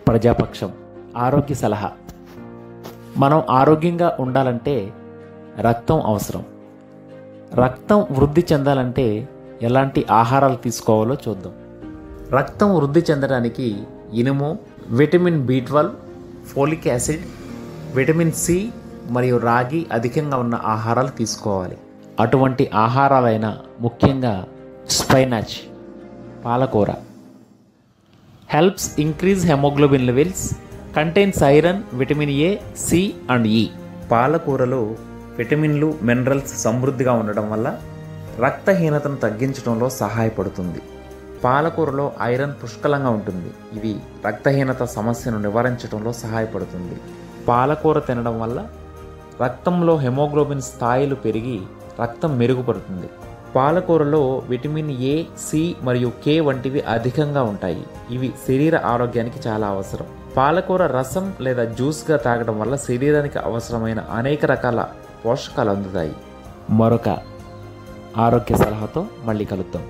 ప్రజాపక్షం ఆరోగ్య సలహా. మనం ఆరోగ్యంగా ఉండాలంటే రక్తం అవసరం. రక్తం వృద్ధి చెందాలంటే ఎలాంటి ఆహారాలు తీసుకోవాలో చూద్దాం. రక్తం వృద్ధి చెందడానికి ఇనుము, vitamin B12, folic acid, vitamin C మరియు రాగి అధికంగా ఉన్న ఆహారాలు తీసుకోవాలి. అటువంటి ఆహారాలైన ముఖ్యంగా స్పైనాచ్, పాలకూర. Helps increase haemoglobin levels, contains iron, vitamin A, C and E. పాలకూరలో విటమిన్లు, మినరల్స్ సమృద్ధిగా ఉండడం వల్ల రక్తహీనతను తగ్గించడంలో సహాయపడుతుంది. పాలకూరలో ఐరన్ పుష్కలంగా ఉంటుంది. ఇది రక్తహీనత సమస్యను నివారించడంలో సహాయపడుతుంది. పాలకూర తినడం వల్ల రక్తంలో హెమోగ్లోబిన్ స్థాయిలు పెరిగి రక్తం మెరుగుపడుతుంది. పాలకూరలో విటమిన్ A, C మరియు K వంటివి అధికంగా ఉంటాయి. ఇవి శరీర ఆరోగ్యానికి చాలా అవసరం. పాలకూర రసం లేదా జ్యూస్గా తాగడం వల్ల శరీరానికి అవసరమైన అనేక రకాల పోషకాలు అందుతాయి. మరొక ఆరోగ్య సలహాతో మళ్ళీ కలుద్దాం.